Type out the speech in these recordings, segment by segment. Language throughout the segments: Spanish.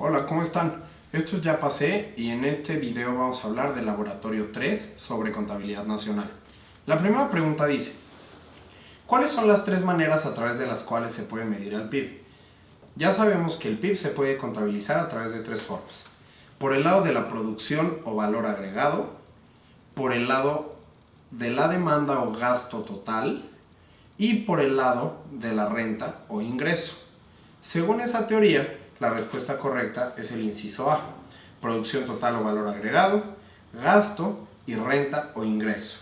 Hola, ¿cómo están? Esto es Ya Pasé y en este video vamos a hablar del laboratorio 3 sobre contabilidad nacional. La primera pregunta dice: ¿cuáles son las tres maneras a través de las cuales se puede medir el PIB? Ya sabemos que el PIB se puede contabilizar a través de tres formas: por el lado de la producción o valor agregado, por el lado de la demanda o gasto total y por el lado de la renta o ingreso. Según esa teoría, la respuesta correcta es el inciso A: producción total o valor agregado, gasto y renta o ingreso.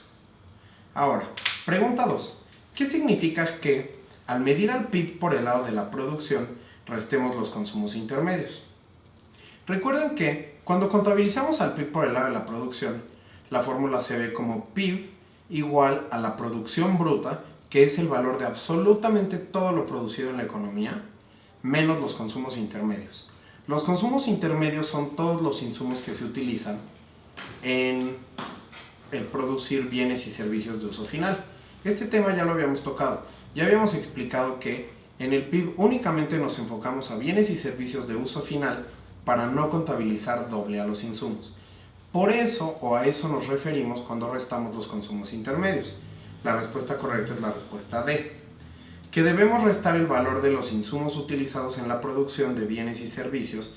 Ahora, pregunta 2. ¿Qué significa que al medir al PIB por el lado de la producción restemos los consumos intermedios? Recuerden que cuando contabilizamos al PIB por el lado de la producción, la fórmula se ve como PIB igual a la producción bruta, que es el valor de absolutamente todo lo producido en la economía, menos los consumos intermedios. Los consumos intermedios son todos los insumos que se utilizan en el producir bienes y servicios de uso final. Este tema ya lo habíamos tocado. Ya habíamos explicado que en el PIB únicamente nos enfocamos a bienes y servicios de uso final para no contabilizar doble a los insumos. Por eso o a eso nos referimos cuando restamos los consumos intermedios. La respuesta correcta es la respuesta D, que debemos restar el valor de los insumos utilizados en la producción de bienes y servicios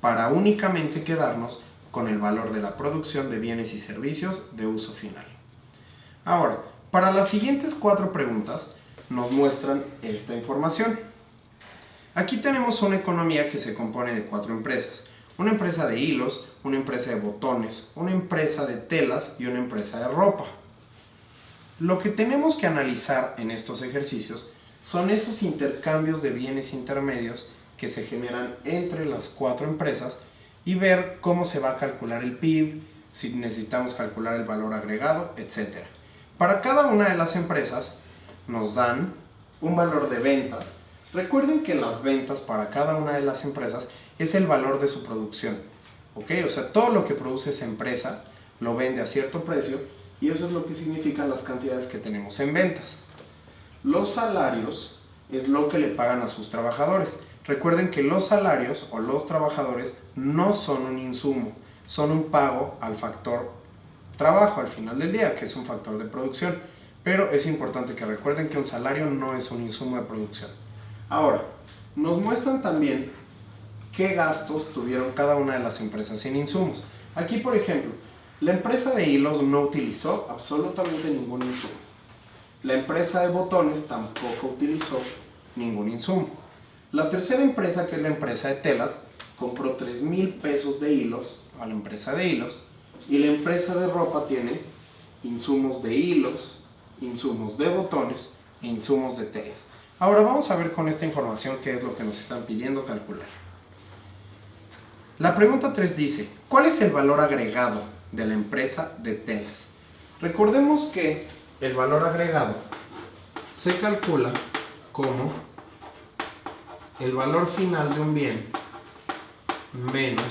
para únicamente quedarnos con el valor de la producción de bienes y servicios de uso final. Ahora, para las siguientes 4 preguntas nos muestran esta información. Aquí tenemos una economía que se compone de 4 empresas: una empresa de hilos, una empresa de botones, una empresa de telas y una empresa de ropa. Lo que tenemos que analizar en estos ejercicios son esos intercambios de bienes intermedios que se generan entre las 4 empresas y ver cómo se va a calcular el PIB, si necesitamos calcular el valor agregado, etc. Para cada una de las empresas nos dan un valor de ventas. Recuerden que las ventas para cada una de las empresas es el valor de su producción, ¿ok? O sea, todo lo que produce esa empresa lo vende a cierto precio y eso es lo que significan las cantidades que tenemos en ventas. Los salarios es lo que le pagan a sus trabajadores. Recuerden que los salarios o los trabajadores no son un insumo, son un pago al factor trabajo al final del día, que es un factor de producción. Pero es importante que recuerden que un salario no es un insumo de producción. Ahora, nos muestran también qué gastos tuvieron cada una de las empresas en insumos. Aquí, por ejemplo, la empresa de hilos no utilizó absolutamente ningún insumo. La empresa de botones tampoco utilizó ningún insumo. La tercera empresa, que es la empresa de telas, compró 3,000 pesos de hilos a la empresa de hilos, y la empresa de ropa tiene insumos de hilos, insumos de botones e insumos de telas. Ahora vamos a ver con esta información qué es lo que nos están pidiendo calcular. La pregunta 3 dice: ¿cuál es el valor agregado de la empresa de telas? Recordemos que el valor agregado se calcula como el valor final de un bien menos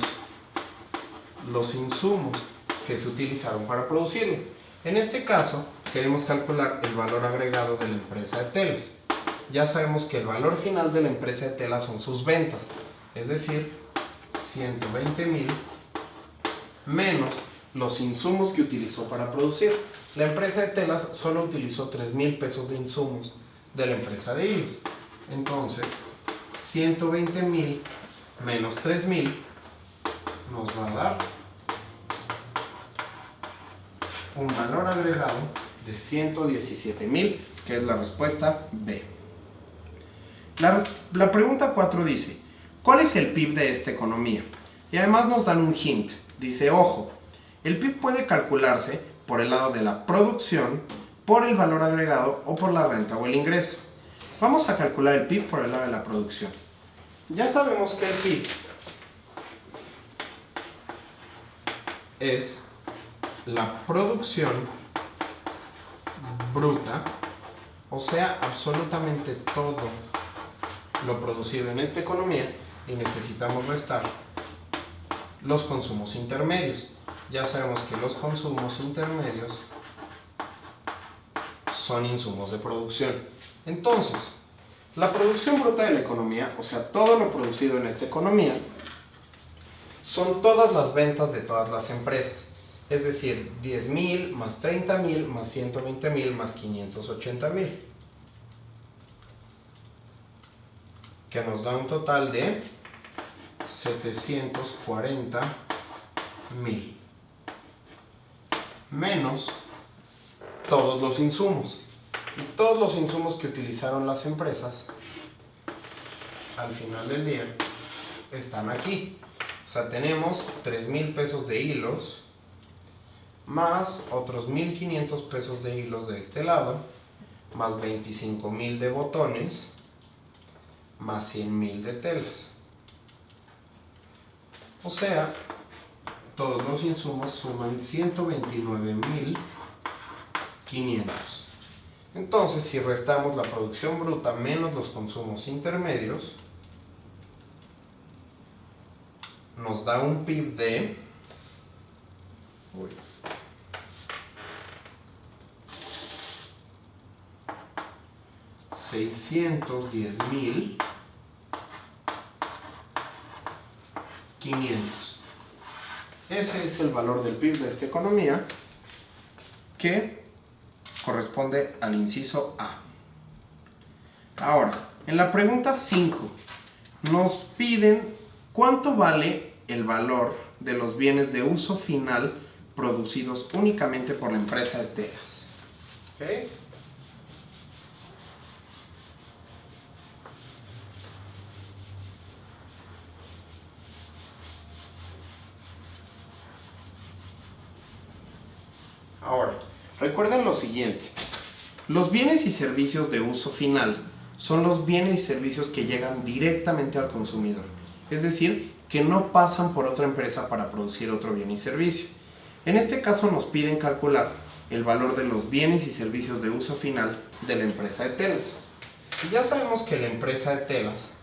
los insumos que se utilizaron para producirlo. En este caso, queremos calcular el valor agregado de la empresa de telas. Ya sabemos que el valor final de la empresa de telas son sus ventas, es decir, 120,000 menos los insumos que utilizó para producir. La empresa de telas solo utilizó 3,000 pesos de insumos de la empresa de hilos. Entonces, 120,000 menos 3,000 nos va a dar un valor agregado de 117,000, que es la respuesta B. La pregunta 4 dice: ¿cuál es el PIB de esta economía? Y además nos dan un hint. Dice: ojo, el PIB puede calcularse por el lado de la producción, por el valor agregado o por la renta o el ingreso. Vamos a calcular el PIB por el lado de la producción. Ya sabemos que el PIB es la producción bruta, o sea, absolutamente todo lo producido en esta economía, y necesitamos restar los consumos intermedios. Ya sabemos que los consumos intermedios son insumos de producción. Entonces, la producción bruta de la economía, o sea, todo lo producido en esta economía, son todas las ventas de todas las empresas. Es decir, 10,000 más 30,000 más 120,000 más 580,000. Que nos da un total de 740,000. Menos todos los insumos. Y todos los insumos que utilizaron las empresas al final del día están aquí. O sea, tenemos 3,000 pesos de hilos más otros 1,500 pesos de hilos de este lado, más 25,000 de botones, más 100,000 de telas. O sea, todos los insumos suman 129,500. Entonces, si restamos la producción bruta menos los consumos intermedios, nos da un PIB de 610,500. Ese es el valor del PIB de esta economía, que corresponde al inciso A. Ahora, en la pregunta 5 nos piden cuánto vale el valor de los bienes de uso final producidos únicamente por la empresa de telas. ¿Okay? Ahora, recuerden lo siguiente. Los bienes y servicios de uso final son los bienes y servicios que llegan directamente al consumidor. Es decir, que no pasan por otra empresa para producir otro bien y servicio. En este caso nos piden calcular el valor de los bienes y servicios de uso final de la empresa de telas. Y ya sabemos que la empresa de telas,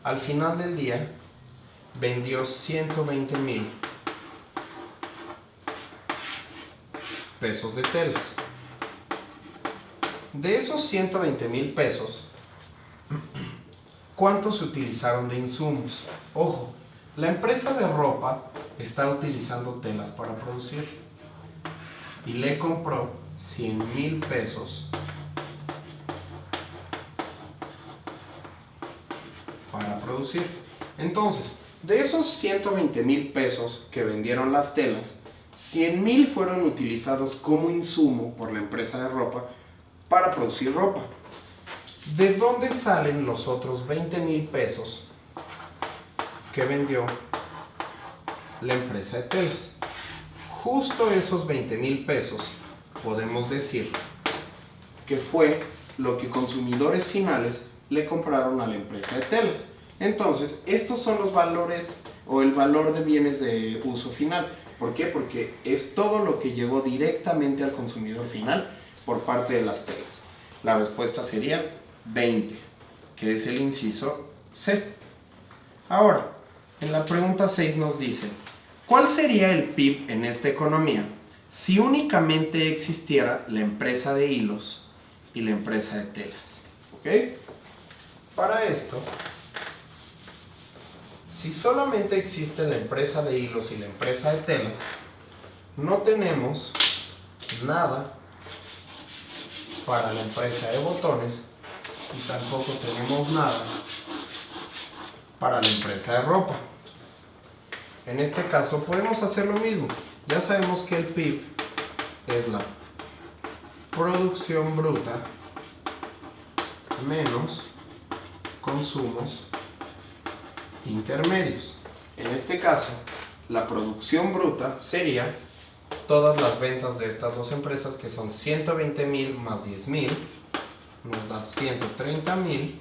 al final del día, vendió 120,000 pesos de telas. De esos 120,000 pesos, ¿cuántos se utilizaron de insumos? Ojo, la empresa de ropa está utilizando telas para producir y le compró 100,000 pesos para producir. Entonces, de esos 120,000 pesos que vendieron las telas, 100,000 fueron utilizados como insumo por la empresa de ropa para producir ropa. ¿De dónde salen los otros 20,000 pesos que vendió la empresa de telas? Justo esos 20,000 pesos podemos decir que fue lo que consumidores finales le compraron a la empresa de telas. Entonces, estos son los valores o el valor de bienes de uso final. ¿Por qué? Porque es todo lo que llegó directamente al consumidor final por parte de las telas. La respuesta sería 20, que es el inciso C. Ahora, en la pregunta 6 nos dice, ¿cuál sería el PIB en esta economía si únicamente existiera la empresa de hilos y la empresa de telas? ¿Ok? Para esto, si solamente existe la empresa de hilos y la empresa de telas, no tenemos nada para la empresa de botones y tampoco tenemos nada para la empresa de ropa. En este caso podemos hacer lo mismo. Ya sabemos que el PIB es la producción bruta menos consumos intermedios. En este caso, la producción bruta sería todas las ventas de estas dos empresas, que son 120,000 más 10,000, nos da 130,000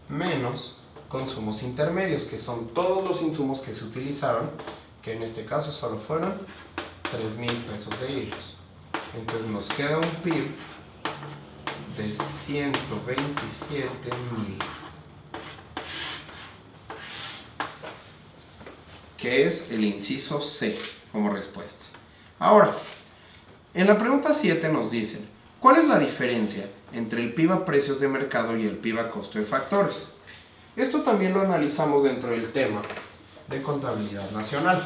menos consumos intermedios, que son todos los insumos que se utilizaron, que en este caso solo fueron 3,000 pesos de hilos. Entonces nos queda un PIB de 127,000, que es el inciso C como respuesta. Ahora, en la pregunta 7 nos dicen, ¿cuál es la diferencia entre el PIB a precios de mercado y el PIB a costo de factores? Esto también lo analizamos dentro del tema de contabilidad nacional.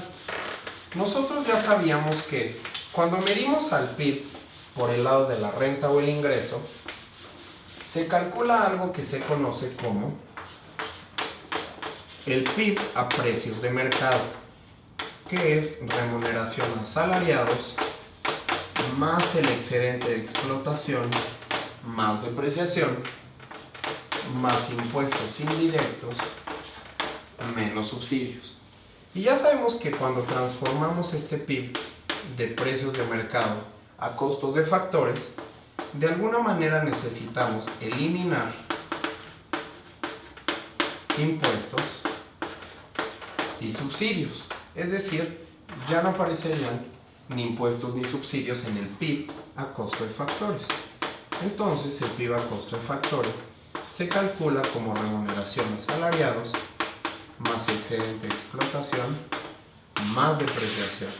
Nosotros ya sabíamos que cuando medimos al PIB por el lado de la renta o el ingreso, se calcula algo que se conoce como el PIB a precios de mercado, que es remuneración a asalariados más el excedente de explotación más depreciación más impuestos indirectos menos subsidios. Y ya sabemos que cuando transformamos este PIB de precios de mercado a costos de factores, de alguna manera necesitamos eliminar impuestos y subsidios. Es decir, ya no aparecerían ni impuestos ni subsidios en el PIB a costo de factores. Entonces, el PIB a costo de factores se calcula como remuneración a asalariados más excedente de explotación más depreciación.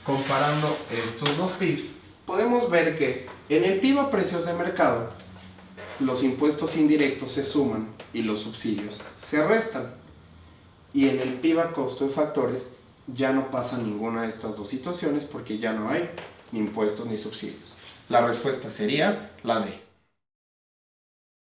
Comparando estos dos PIBs, podemos ver que en el PIB a precios de mercado, los impuestos indirectos se suman y los subsidios se restan. Y en el PIB a costo de factores ya no pasa ninguna de estas dos situaciones porque ya no hay ni impuestos ni subsidios. La respuesta sería la D.